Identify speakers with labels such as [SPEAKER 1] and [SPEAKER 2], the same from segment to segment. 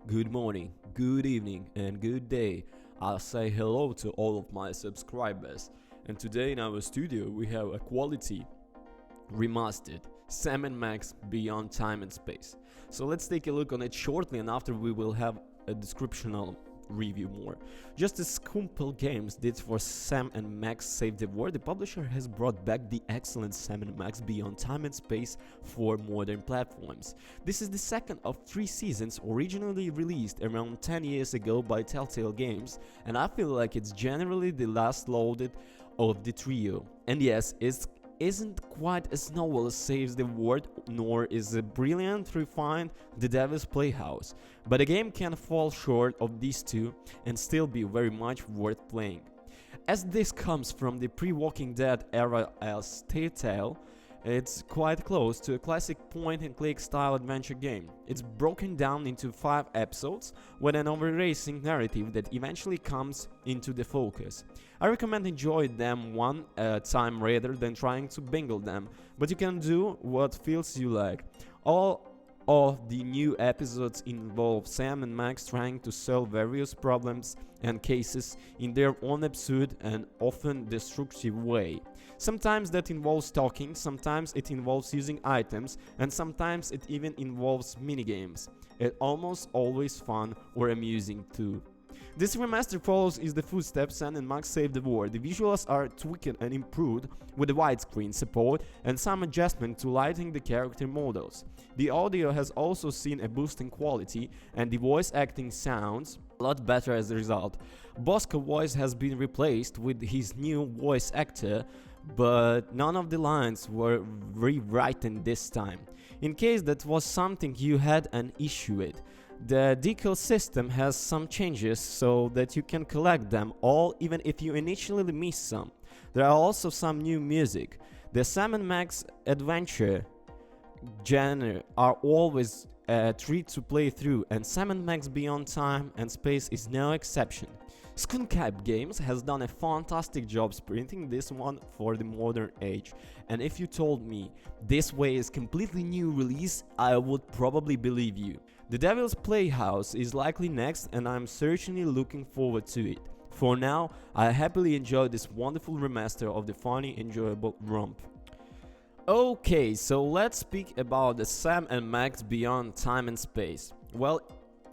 [SPEAKER 1] Good morning, good evening, and good day. I'll say hello to all of my subscribers. And today in our studio we have a quality remastered Sam and Max Beyond Time and Space. So let's take a look on it shortly, and after we will have a descriptional review more. Just as Skumpel Games did for Sam and Max Save the World, the publisher has brought back the excellent Sam and Max Beyond Time and Space for modern platforms. This is the second of 3 seasons originally released around 10 years ago by Telltale Games, and I feel like it's generally the last loaded of the trio. And yes, it isn't quite as novel as Saves the World, nor is it brilliant refined The Devil's Playhouse, but a game can fall short of these two and still be very much worth playing. As this comes from the pre-Walking Dead era as Telltale, it's quite close to a classic point-and-click style adventure game. It's broken down into 5 episodes with an overarching narrative that eventually comes into the focus. I recommend enjoying them one at a time rather than trying to bingle them, but you can do what feels you like. All of the new episodes involve Sam and Max trying to solve various problems and cases in their own absurd and often destructive way. Sometimes that involves talking, sometimes it involves using items, and sometimes it even involves minigames. It's almost always fun or amusing too. This remaster follows in the footsteps Sam and Max Save the World. The visuals are tweaked and improved with the widescreen support and some adjustment to lighting the character models. The audio has also seen a boost in quality, and the voice acting sounds a lot better as a result. Bosco's voice has been replaced with his new voice actor, but none of the lines were rewritten this time. In case that was something you had an issue with, the decal system has some changes so that you can collect them all even if you initially miss some. There are also some new music. The Sam and Max adventure genre are always a treat to play through, and Sam and Max Beyond Time and Space is no exception. Skunkap Games has done a fantastic job sprinting this one for the modern age, and if you told me this way is completely new release, I would probably believe you. The Devil's Playhouse is likely next, and I'm certainly looking forward to it. For now, I happily enjoy this wonderful remaster of the funny, enjoyable romp. Okay, so let's speak about the Sam and Max Beyond Time and Space. Well,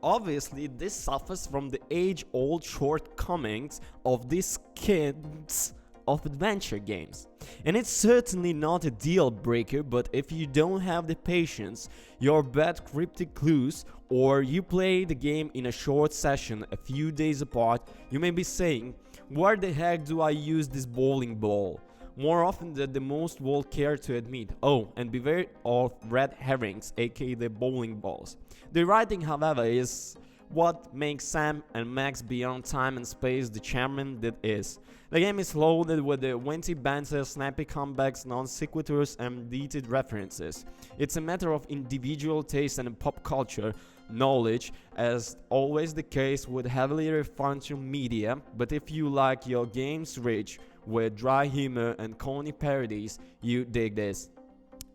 [SPEAKER 1] obviously this suffers from the age-old shortcomings of these kids of adventure games. And it's certainly not a deal breaker, but if you don't have the patience, your bad cryptic clues, or you play the game in a short session a few days apart, you may be saying, where the heck do I use this bowling ball? More often than the most will care to admit. Oh, and beware of red herrings, aka the bowling balls. The writing, however, is what makes Sam and Max Beyond Time and Space the charm that is. The game is loaded with the witty banter, snappy comebacks, non sequiturs, and dated references. It's a matter of individual taste and pop culture knowledge, as always the case with heavily refined media, but if you like your games rich with dry humor and corny parodies, you dig this.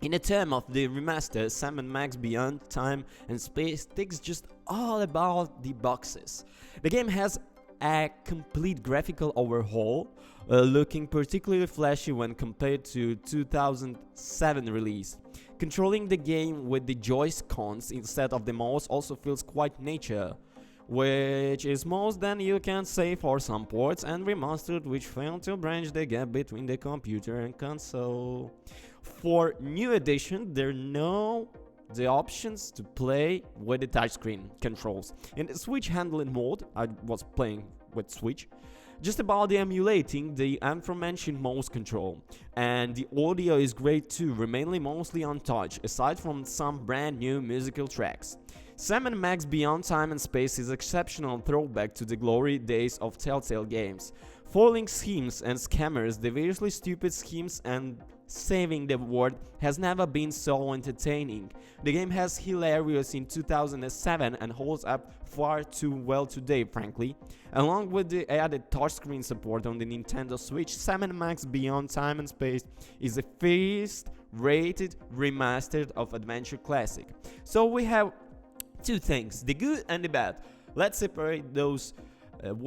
[SPEAKER 1] In the term of the remaster, Sam and Max Beyond Time and Space ticks just all about the boxes. The game has a complete graphical overhaul, looking particularly flashy when compared to 2007 release. Controlling the game with the Joy-Cons instead of the mouse also feels quite nature, which is more than you can say for some ports, and remastered which fail to bridge the gap between the computer and console. For new edition, there are no the options to play with the touchscreen controls. In the Switch handling mode, I was playing with Switch, just about the emulating the aforementioned mouse control, and the audio is great too, remaining mostly untouched, aside from some brand new musical tracks. Sam and Max Beyond Time and Space is an exceptional throwback to the glory days of Telltale Games. Foiling schemes and scammers, deviously stupid schemes, and saving the world has never been so entertaining. The game has hilarious in 2007 and holds up far too well today, frankly. Along with the added touchscreen support on the Nintendo Switch, Sam and Max Beyond Time and Space is a first-rated remastered of adventure classic. So we have two things, the good and the bad. Let's separate those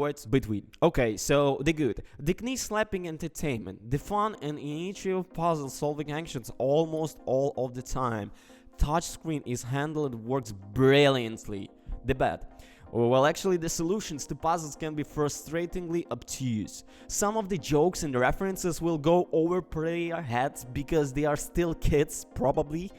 [SPEAKER 1] words between. Okay, so the good. The knee-slapping entertainment, the fun and initial puzzle-solving actions almost all of the time. Touchscreen is handled and works brilliantly. The bad. Well, actually, the solutions to puzzles can be frustratingly obtuse. Some of the jokes and references will go over player heads because they are still kids, probably,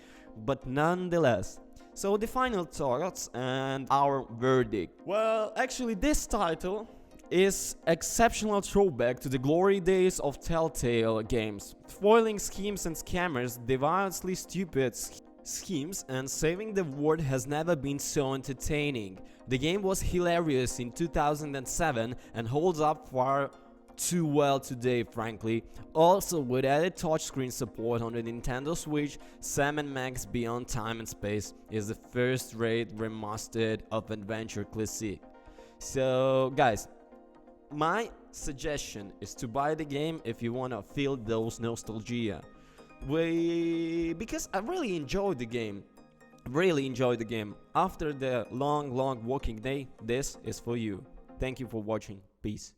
[SPEAKER 1] but nonetheless. So the final thoughts and our verdict. Well, actually, this title is exceptional throwback to the glory days of Telltale games. Foiling schemes and scammers, devilishly stupid schemes, and saving the world has never been so entertaining. The game was hilarious in 2007 and holds up far too well today, frankly. Also, with added touchscreen support on the Nintendo Switch, Sam & Max Beyond Time and Space is the first-rate remastered of adventure classic. So, guys, my suggestion is to buy the game if you wanna feel those nostalgia. Because I really enjoyed the game. After the long working day, this is for you. Thank you for watching. Peace.